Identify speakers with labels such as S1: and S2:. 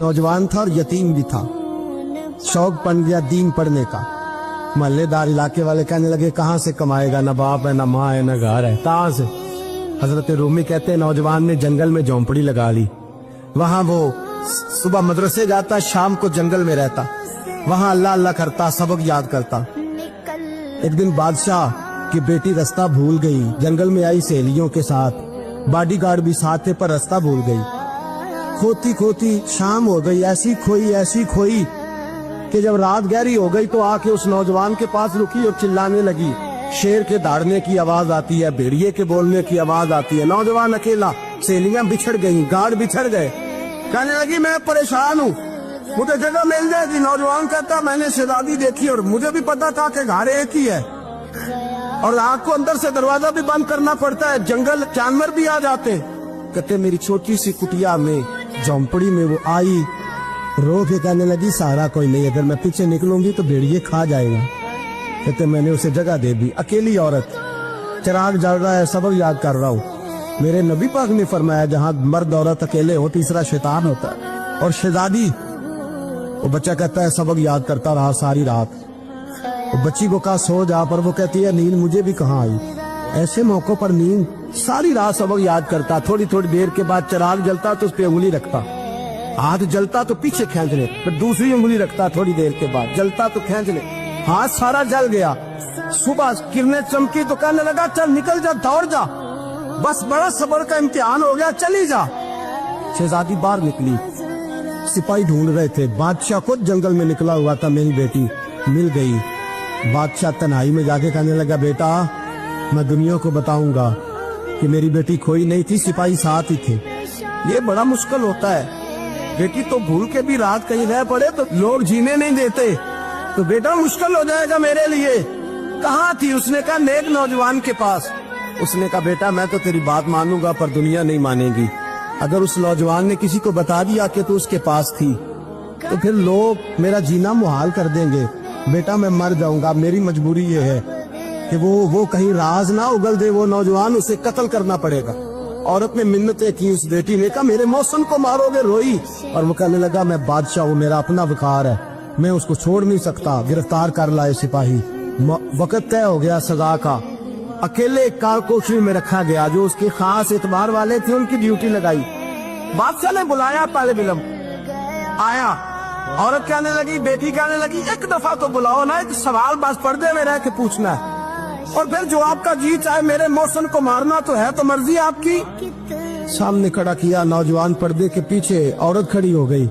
S1: नौजवान था और यतीम भी था। शौक बन गया दीन पढ़ने का। महल्लेदार इलाके वाले कहने लगे कहाँ से कमाएगा, ना बाप है, ना माँ है, ना घर है, कहाँ से। हजरत रूमी कहते हैं नौजवान ने जंगल में झोंपड़ी लगा ली। वहाँ वो सुबह मदरसे जाता, शाम को जंगल में रहता, वहाँ अल्लाह अल्लाह करता, सबक याद करता। एक दिन बादशाह की बेटी रास्ता भूल गई, जंगल में आई सहेलियों के साथ, बॉडीगार्ड भी साथ थे, पर रास्ता भूल गई। खोती खोती शाम हो गई, ऐसी खोई कि जब रात गहरी हो गई तो आके उस नौजवान के पास रुकी और चिल्लाने लगी। शेर के दहाड़ने की आवाज आती है, भेड़िए के बोलने की आवाज आती है। नौजवान अकेला, सहेलियां बिछड़ गई, गार्ड बिछड़ गए। कहने लगी मैं परेशान हूँ, मुझे जगह मिल जाएगी। नौजवान कहता मैंने शहजादी देखी और मुझे भी पता था कि घर एक ही है और आग को अंदर से दरवाजा भी बंद करना पड़ता है, जंगल जानवर भी आ जाते। कहते मेरी छोटी सी कुटिया में, झोंपड़ी में वो आई, रो के कहने लगी सहारा कोई नहीं, अगर मैं पीछे निकलूंगी तो भेड़िए खा जाएगा। कहते मैंने उसे जगह दे दी। अकेली औरत, चिराग जल रहा है, सबक याद कर रहा हूँ। मेरे नबी पाक ने फरमाया जहाँ मर्द औरत अकेले हो तीसरा शैतान होता है। और शहजादी, वो बच्चा कहता है सबक याद करता रहा सारी रात। वो बच्ची को कहा सो जा, पर वो कहती है नींद मुझे भी कहाँ आई। ऐसे मौकों पर नींद, सारी रात सबक याद करता। थोड़ी थोड़ी देर के बाद चिराग जलता तो उस पर उंगली रखता, हाथ जलता तो पीछे खींच ले, फिर दूसरी उंगली रखता, थोड़ी देर के बाद जलता तो खींच ले, हाथ सारा जल गया। सुबह किरणें चमकी तो कहने लगा चल निकल जा, दौड़ जा, बस बड़ा सब्र का इम्तिहान हो गया, चली जा। शहजादी बाहर निकली, सिपाही ढूंढ रहे थे। बादशाह खुद जंगल में निकला हुआ था, मेरी बेटी मिल गई। बादशाह तन्हाई में जाके कहने लगा बेटा मैं दुनिया को बताऊंगा कि मेरी बेटी खोई नहीं थी, सिपाही साथ ही थे। ये बड़ा मुश्किल होता है, बेटी तो भूल के भी रात कहीं रह पड़े तो लोग जीने नहीं देते, तो बेटा मुश्किल हो जाएगा मेरे लिए। कहाँ थी? उसने कहा नेक नौजवान के पास। उसने कहा बेटा मैं तो तेरी बात मानूंगा पर दुनिया नहीं मानेगी। अगर उस नौजवान ने किसी को बता दिया कि तू उसके पास थी तो फिर लोग मेरा जीना मुहाल कर देंगे। बेटा मैं मर जाऊंगा, मेरी मजबूरी ये है कि वो कहीं राज ना उगल दे वो नौजवान, उसे कत्ल करना पड़ेगा। औरत ने मिन्नतें की, उस बेटी ने कहा मेरे मौसम को मारोगे, रोई। और वो कहने लगा मैं बादशाह हूँ, मेरा अपना वकार है, मैं उसको छोड़ नहीं सकता। गिरफ्तार कर लाए सिपाही। वक्त तय हो गया सजा का। अकेले एक कारकोशरी में रखा गया, जो उसके खास एतबार वाले थे उनकी ड्यूटी लगाई। बादशाह ने बुलाया तालिब इल्म, आया। औरत कहने लगी, बेटी कहने लगी एक दफा तो बुलाओ ना, एक सवाल बस पर्दे में रह के पूछना है और फिर जो आपका जी चाहे, मेरे मौसम को मारना तो है, तो मर्जी आपकी। सामने खड़ा किया नौजवान, पर्दे के पीछे औरत खड़ी हो गई।